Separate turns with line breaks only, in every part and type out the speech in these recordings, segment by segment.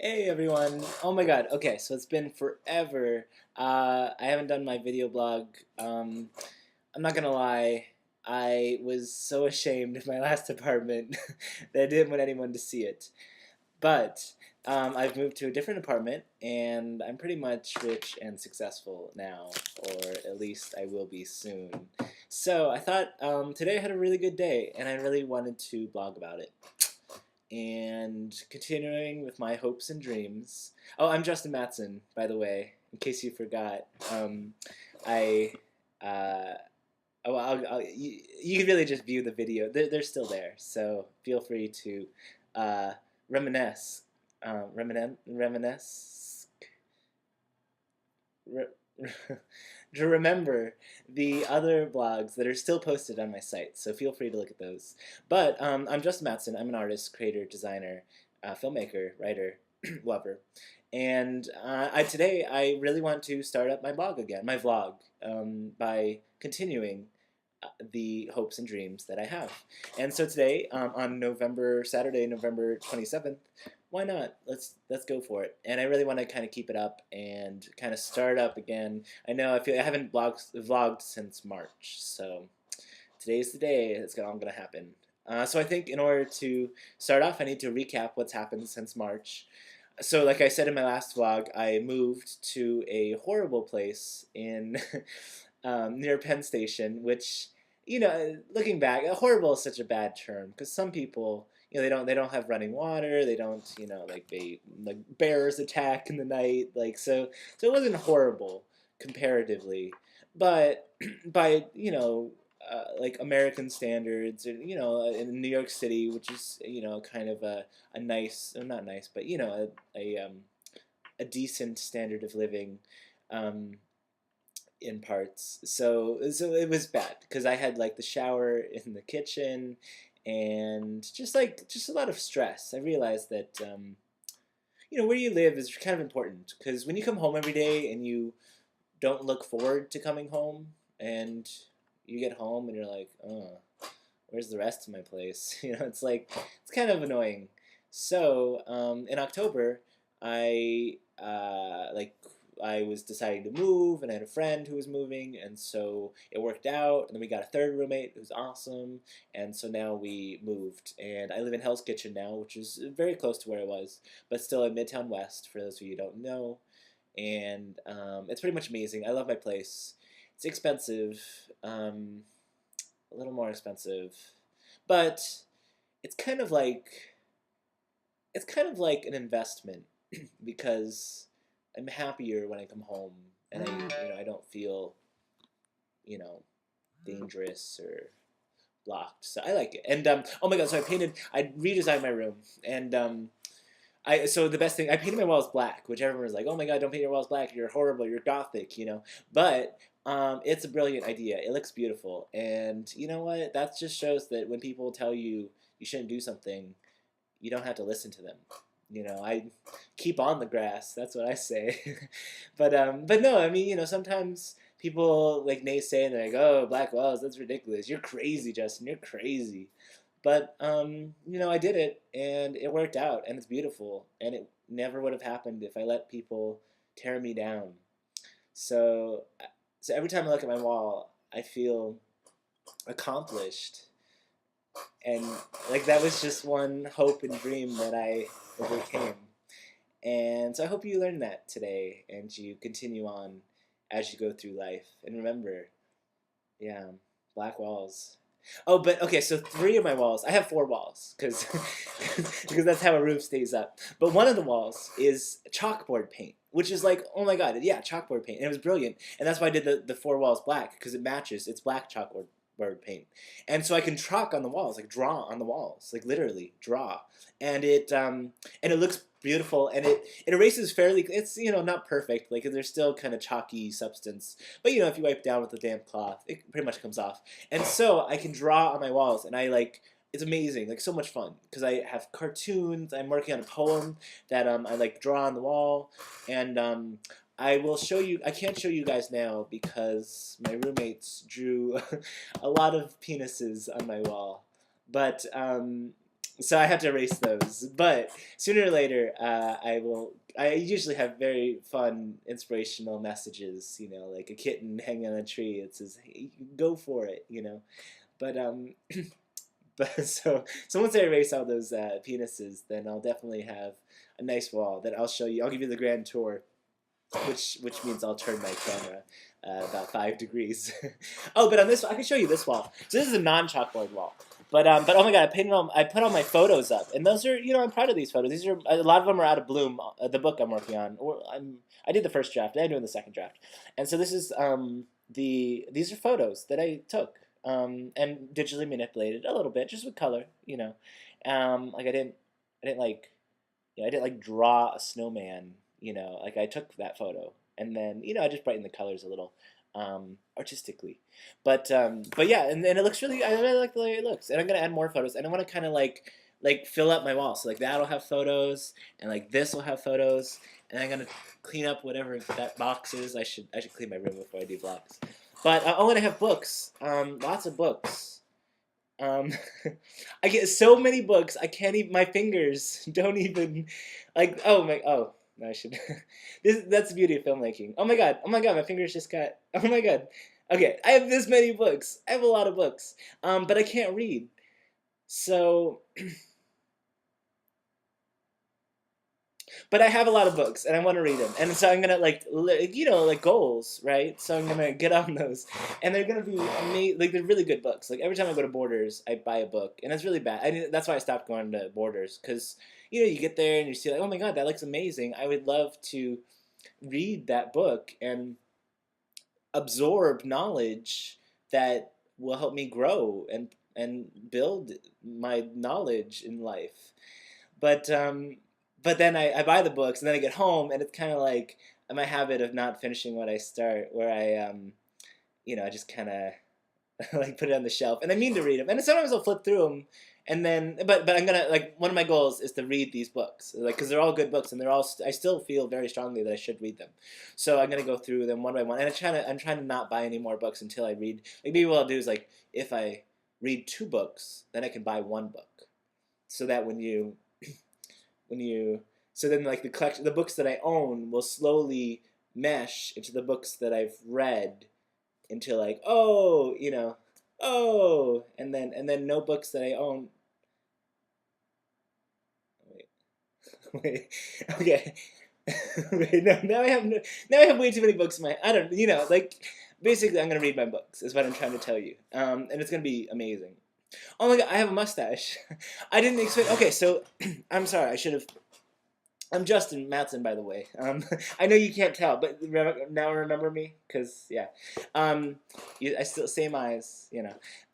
Hey everyone! Oh my god, okay, so it's been forever. I haven't done my video blog. I'm not gonna lie, I was so ashamed of my last apartment that I didn't want anyone to see it. But I've moved to a different apartment and I'm pretty much rich and successful now, or at least I will be soon. So I thought today I had a really good day and I really wanted to blog about it. And continuing with my hopes and dreams. Oh, I'm Justin Matson, by the way, in case you forgot. I, uh, oh, you can really just view the video. They're still there, so feel free to uh, reminisce, reminisce, re, to remember the other blogs that are still posted on my site. So feel free to look at those. But I'm Justin Matson. I'm an artist, creator, designer, filmmaker, writer, lover. And today I really want to start up my blog again, my vlog, by continuing the hopes and dreams that I have. And so today, on Saturday, November 27th, why not? Let's go for it. And I really want to kind of keep it up and kind of start up again. I feel I haven't vlogged since March, so today's the day it's all going to happen. So I think in order to start off, I need to recap what's happened since March. So like I said in my last vlog, I moved to a horrible place in near Penn Station, which, looking back, horrible is such a bad term because some people, they don't have running water, they don't, like bears attack in the night, so it wasn't horrible comparatively, but by like American standards, and in New York City, which is kind of a nice, not nice, but a decent standard of living. Um, in parts. So it was bad because I had like the shower in the kitchen and just a lot of stress. I realized that where you live is kind of important because when you come home every day and you don't look forward to coming home and you get home and you're like, oh, where's the rest of my place? It's kind of annoying. So in October, I I was deciding to move, and I had a friend who was moving, and so it worked out. And then we got a third roommate who was awesome, and so now we moved. And I live in Hell's Kitchen now, which is very close to where I was, but still in Midtown West, for those of you who don't know. And it's pretty much amazing. I love my place. It's expensive, a little more expensive, but it's kind of like an investment because I'm happier when I come home and I don't feel you know dangerous or blocked. So I like it. And oh my god, so I redesigned my room, and so the best thing, I painted my walls black, which everyone was like, "Oh my god, don't paint your walls black. You're horrible. You're gothic." But it's a brilliant idea. It looks beautiful, and you know what? That just shows that when people tell you you shouldn't do something, you don't have to listen to them. I keep on the grass. That's what I say. But no, I mean, sometimes people like naysay and they're like, "Oh, black walls, that's ridiculous. You're crazy, Justin. You're crazy." But I did it, and it worked out, and it's beautiful, and it never would have happened if I let people tear me down. So, so every time I look at my wall, I feel accomplished, and like that was just one hope and dream that I overcame. And so I hope you learned that today, and you continue on as you go through life. And remember, yeah, black walls. Oh, but okay, so three of my walls, I have four walls, because because that's how a roof stays up. But one of the walls is chalkboard paint, which is like, oh my god, yeah, chalkboard paint. And it was brilliant. And that's why I did the four walls black, because it matches. It's black chalkboard paint. And so I can chalk on the walls, like draw on the walls, like literally draw. And it looks beautiful, and it erases fairly. It's not perfect, like there's still kind of chalky substance, but if you wipe down with a damp cloth, it pretty much comes off. And so I can draw on my walls, and it's amazing, like so much fun because I have cartoons. I'm working on a poem that I like draw on the wall, and I will show you. I can't show you guys now because my roommates drew a lot of penises on my wall, but So I had to erase those. But sooner or later, I will. I usually have very fun, inspirational messages. Like a kitten hanging on a tree. It says, "Hey, go for it." But but so once I erase all those penises, then I'll definitely have a nice wall that I'll show you. I'll give you the grand tour, which means I'll turn my camera about 5 degrees. Oh, but on this, I can show you this wall. So this is a non-chalkboard wall. But oh my god, I put all my photos up, and those are, I'm proud of these photos. These are, a lot of them are out of bloom. The book I'm working on, I did the first draft. I'm doing the second draft, and so this is these are photos that I took and digitally manipulated a little bit, just with color. Like I didn't like draw a snowman. Like I took that photo, and then I just brightened the colors a little, artistically, but yeah, and then it looks really. I really like the way it looks, and I'm gonna add more photos, and I want to kind of like fill up my wall. So like that'll have photos, and like this will have photos, and I'm gonna clean up whatever that box is. I should clean my room before I do vlogs. But I'm gonna have books, lots of books. Um, I get so many books. I can't even. My fingers don't even like. Oh. No, I should. That's the beauty of filmmaking. Oh my god! Oh my god! My fingers just got. Oh my god! Okay, I have this many books. I have a lot of books. But I can't read. So, but I have a lot of books, and I want to read them. And so I'm gonna like goals, right? So I'm gonna get on those, and they're gonna be like they're really good books. Like every time I go to Borders, I buy a book, and it's really bad. That's why I stopped going to Borders, because you get there and you see like, oh my god, that looks amazing. I would love to read that book and absorb knowledge that will help me grow and build my knowledge in life. But but then I buy the books, and then I get home, and it's kind of like my habit of not finishing what I start, where I just kind of like put it on the shelf, and I mean to read them, and sometimes I'll flip through them, and then but I'm gonna like one of my goals is to read these books, like because they're all good books, and they're all I still feel very strongly that I should read them, so I'm gonna go through them one by one, and I'm trying to not buy any more books until I read. Like maybe what I'll do is like if I read 2 books, then I can buy 1 book, so that when you so then like the books that I own will slowly mesh into the books that I've read, into like and then no books that I own. Wait, wait, okay. Wait, no, now I have way too many books in my. I don't, like basically I'm gonna read my books is what I'm trying to tell you, and it's gonna be amazing. Oh my god, I have a mustache. I didn't expect. Okay, so I'm sorry. I should have. I'm Justin Matson, by the way. I know you can't tell, but now remember me, cause yeah, I still same eyes.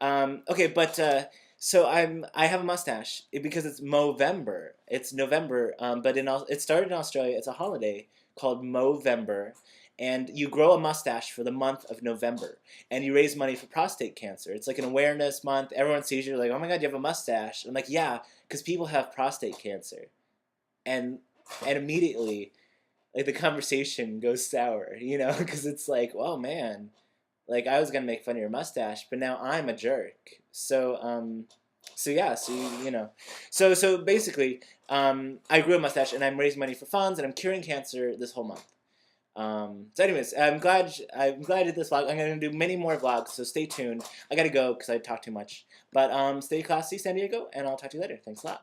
Okay, but so I have a mustache because it's Movember. It's November, but it started in Australia. It's a holiday called Movember, and you grow a mustache for the month of November, and you raise money for prostate cancer. It's like an awareness month. Everyone sees you like, oh my god, you have a mustache. I'm like, yeah, because people have prostate cancer, and immediately like the conversation goes sour, because it's like, well, man, like I was gonna make fun of your mustache, but now I'm a jerk. So yeah, so so basically, I grew a mustache, and I'm raising money for funds, and I'm curing cancer this whole month. So anyways, I'm glad I did this vlog. I'm gonna do many more vlogs, so stay tuned. I gotta go because I talk too much. But stay classy, San Diego, and I'll talk to you later. Thanks a lot.